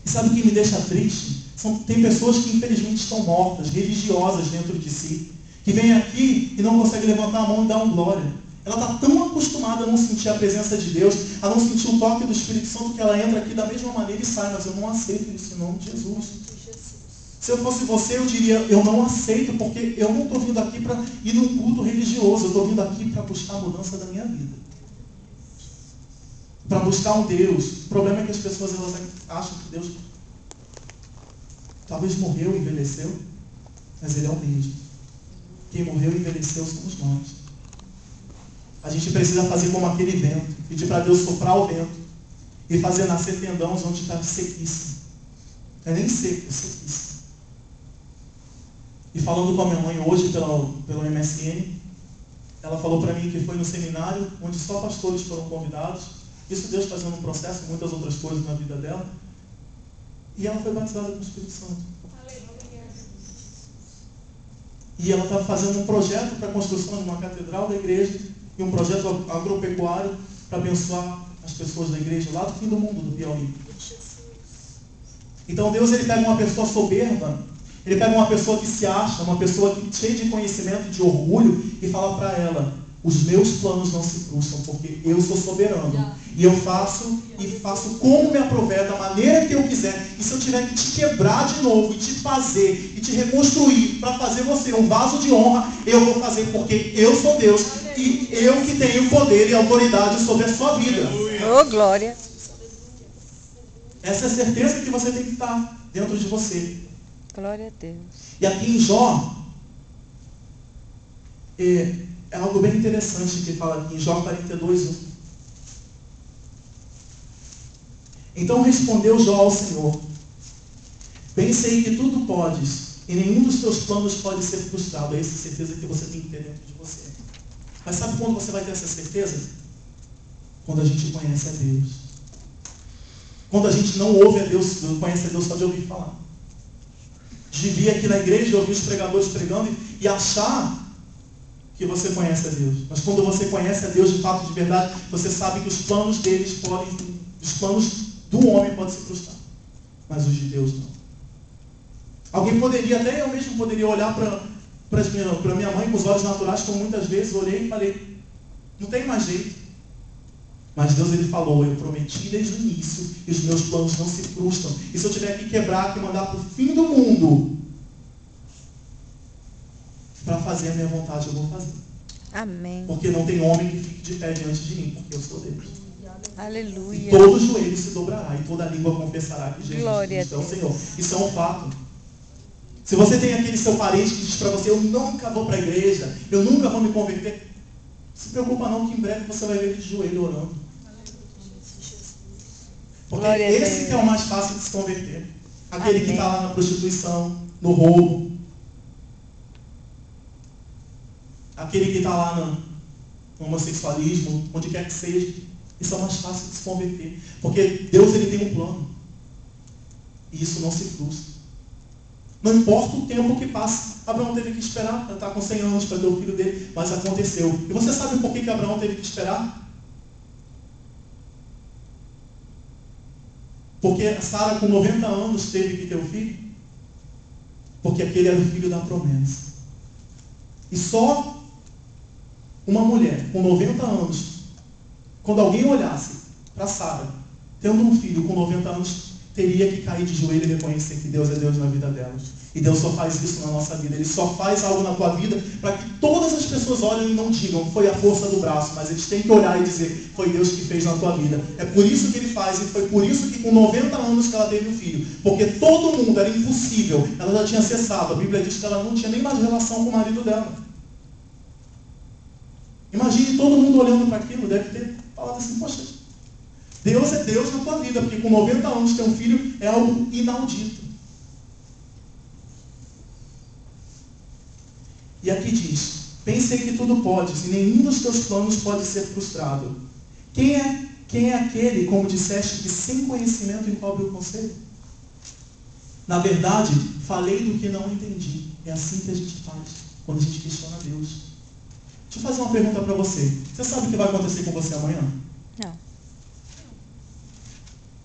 E sabe o que me deixa triste? Tem pessoas que infelizmente estão mortas, religiosas dentro de si, que vêm aqui e não conseguem levantar a mão e dar um glória. Ela está tão acostumada a não sentir a presença de Deus, a não sentir o toque do Espírito Santo, que ela entra aqui da mesma maneira e sai. Mas eu não aceito isso em nome de Jesus. Se eu fosse você, eu diria, eu não aceito, porque eu não estou vindo aqui para ir num culto religioso. Eu estou vindo aqui para buscar a mudança da minha vida. Para buscar um Deus. O problema é que as pessoas elas acham que Deus talvez morreu, envelheceu, mas Ele é o mesmo. Quem morreu e envelheceu somos nós. A gente precisa fazer como aquele vento, pedir para Deus soprar o vento e fazer nascer tendões onde está sequíssimo. Não é nem seco, é sequíssimo. E falando com a minha mãe hoje pelo MSN, ela falou para mim que foi no seminário onde só pastores foram convidados. Isso Deus fazendo um processo, muitas outras coisas na vida dela. E ela foi batizada com o Espírito Santo. E ela está fazendo um projeto para a construção de uma catedral da igreja e um projeto agropecuário para abençoar as pessoas da igreja lá do fim do mundo, do Piauí. Então Deus ele pega uma pessoa soberba, ele pega uma pessoa que se acha, uma pessoa que, cheia de conhecimento, de orgulho, e fala para ela, os meus planos não se frustram, porque eu sou soberano. E eu faço como me aprover, da maneira que eu quiser. E se eu tiver que te quebrar de novo, e te fazer, e te reconstruir, para fazer você um vaso de honra, eu vou fazer, porque eu sou Deus. E eu que tenho poder e autoridade sobre a sua vida. Oh, glória! Essa é a certeza que você tem que estar dentro de você. Glória a Deus. E aqui em Jó, é algo bem interessante que fala aqui em Jó 42:1. Então respondeu Jó ao Senhor: bem sei que tudo podes, e nenhum dos teus planos pode ser frustrado. É essa certeza que você tem que ter dentro de você. Mas sabe quando você vai ter essa certeza? Quando a gente conhece a Deus. Quando a gente não ouve a Deus, conhece a Deus só de ouvir falar. De vir aqui na igreja e ouvir os pregadores pregando e achar que você conhece a Deus. Mas quando você conhece a Deus de fato, de verdade, você sabe que os planos deles podem, os planos do homem podem se frustrar, mas os de Deus não. Alguém poderia, até eu mesmo poderia olhar para minha mãe com os olhos naturais, como muitas vezes olhei e falei, não tem mais jeito. Mas Deus ele falou, eu prometi desde o início e os meus planos não se frustram. E se eu tiver que quebrar, que mandar para o fim do mundo para fazer a minha vontade, eu vou fazer. Amém. Porque não tem homem que fique de pé diante de mim, porque eu sou Deus. Aleluia. E todo joelho se dobrará e toda língua confessará que Jesus Cristo é o Senhor. Isso é um fato. Se você tem aquele seu parente que diz para você, eu nunca vou para a igreja, eu nunca vou me converter, se preocupa não, que em breve você vai ver ele de joelho orando. Porque esse que é o mais fácil de se converter. Aquele que está lá na prostituição, no roubo. Aquele que está lá no homossexualismo, onde quer que seja. Isso é o mais fácil de se converter. Porque Deus ele tem um plano. E isso não se frustra. Não importa o tempo que passa. Abraão teve que esperar para estar com 100 anos para ter o filho dele, mas aconteceu. E você sabe por que Abraão teve que esperar? Porque Sara com 90 anos teve que ter o filho? Porque aquele era o filho da promessa. E só uma mulher com 90 anos, quando alguém olhasse para Sara, tendo um filho com 90 anos, teria que cair de joelho e reconhecer que Deus é Deus na vida delas. E Deus só faz isso na nossa vida. Ele só faz algo na tua vida para que todas as pessoas olhem e não digam, foi a força do braço, mas eles têm que olhar e dizer, foi Deus que fez na tua vida. É por isso que ele faz, e foi por isso que com 90 anos que ela teve um filho. Porque todo mundo, era impossível, ela já tinha cessado. A Bíblia diz que ela não tinha nem mais relação com o marido dela. Imagine todo mundo olhando para aquilo, deve ter falado assim, poxa, Deus é Deus na tua vida, porque com 90 anos ter um filho é algo inaudito. E aqui diz, pensei que tudo podes, e nenhum dos teus planos pode ser frustrado. Quem é aquele, como disseste, que sem conhecimento encobre o conselho? Na verdade, falei do que não entendi. É assim que a gente faz, quando a gente questiona Deus. Deixa eu fazer uma pergunta para você. Você sabe o que vai acontecer com você amanhã? Não.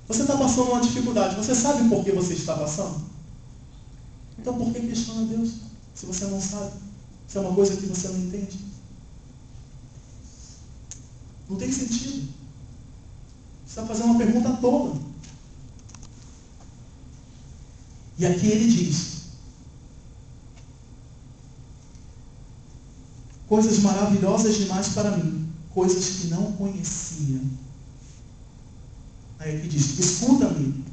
Você está passando uma dificuldade. Você sabe por que você está passando? Então por que questiona Deus? Se você não sabe. Se é uma coisa que você não entende. Não tem sentido. Você está fazendo uma pergunta tola. E aqui ele diz: coisas maravilhosas demais para mim, coisas que não conhecia. Aí aqui diz: escuta-me,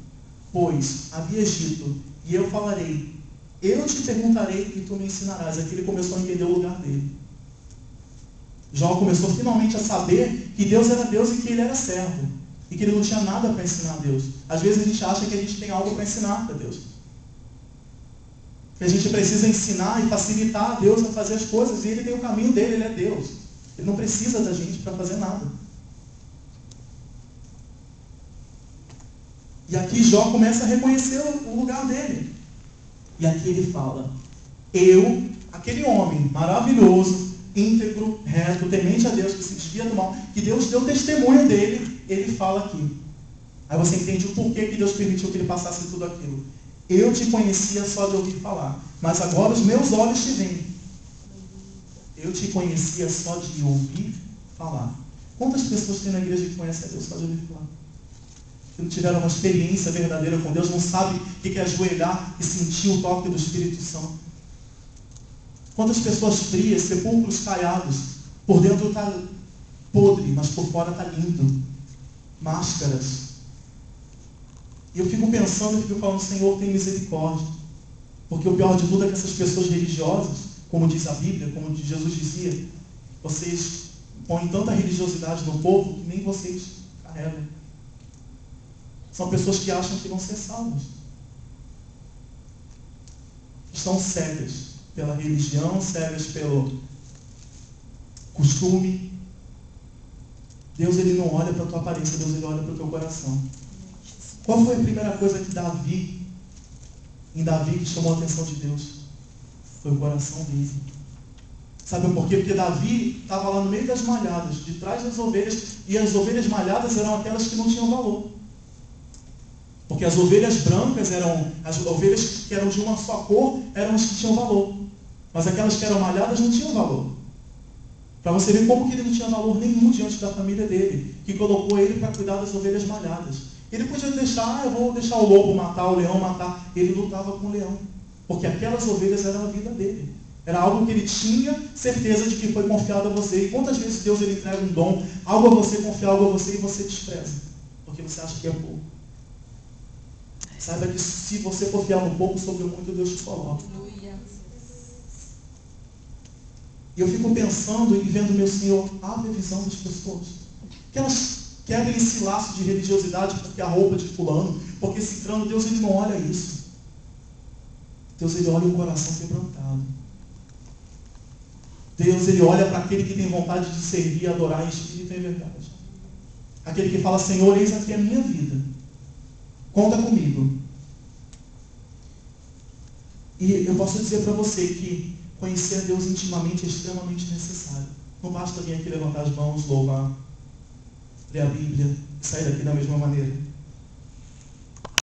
pois havias dito, e eu falarei. Eu te perguntarei e tu me ensinarás. Aqui ele começou a entender o lugar dele. Jó começou finalmente a saber que Deus era Deus e que ele era servo. E que ele não tinha nada para ensinar a Deus. Às vezes a gente acha que a gente tem algo para ensinar para Deus. Que a gente precisa ensinar e facilitar a Deus a fazer as coisas. E ele tem o caminho dele, ele é Deus. Ele não precisa da gente para fazer nada. E aqui Jó começa a reconhecer o lugar dele. E aqui ele fala: eu, aquele homem maravilhoso, íntegro, reto, temente a Deus, que se desvia do mal, que Deus deu testemunho dele, ele fala aqui. Aí você entende o porquê que Deus permitiu que ele passasse tudo aquilo. Eu te conhecia só de ouvir falar, mas agora os meus olhos te veem. Eu te conhecia só de ouvir falar. Quantas pessoas tem na igreja que conhecem a Deus só de ouvir falar? Que não tiveram uma experiência verdadeira com Deus, não sabe o que é ajoelhar e sentir o toque do Espírito Santo. Quantas pessoas frias, sepulcros caiados, por dentro está podre, mas por fora está lindo. Máscaras. E eu fico pensando e fico falando: Senhor, tem misericórdia. Porque o pior de tudo é que essas pessoas religiosas, como diz a Bíblia, como Jesus dizia, vocês põem tanta religiosidade no povo que nem vocês carregam. São pessoas que acham que vão ser salvos. Estão cegas pela religião, cegas pelo costume. Deus, ele não olha para a tua aparência, Deus, ele olha para o teu coração. Qual foi a primeira coisa que Davi que chamou a atenção de Deus? Foi o coração dele. Sabe por quê? Porque Davi estava lá no meio das malhadas, de trás das ovelhas, e as ovelhas malhadas eram aquelas que não tinham valor. Porque as ovelhas brancas as ovelhas que eram de uma só cor, eram as que tinham valor. Mas aquelas que eram malhadas não tinham valor. Para você ver como que ele não tinha valor nenhum diante da família dele, que colocou ele para cuidar das ovelhas malhadas. Ele podia deixar, eu vou deixar o lobo matar, o leão matar. Ele lutava com o leão. Porque aquelas ovelhas eram a vida dele. Era algo que ele tinha certeza de que foi confiado a você. E quantas vezes Deus ele entrega um dom, algo a você, confia algo a você e você despreza. Porque você acha que é pouco. Saiba que se você confiar no pouco, sobre o muito Deus te coloca. E eu fico pensando e vendo, meu Senhor, abre a visão das pessoas. Que elas quebrem esse laço de religiosidade porque a roupa de fulano, porque esse crânio, Deus ele não olha isso. Deus ele olha o coração quebrantado. Deus ele olha para aquele que tem vontade de servir e adorar em espírito e em verdade. Aquele que fala: Senhor, eis aqui a minha vida. Conta comigo. E eu posso dizer para você que conhecer a Deus intimamente é extremamente necessário. Não basta vir aqui levantar as mãos, louvar, ler a Bíblia e sair daqui da mesma maneira.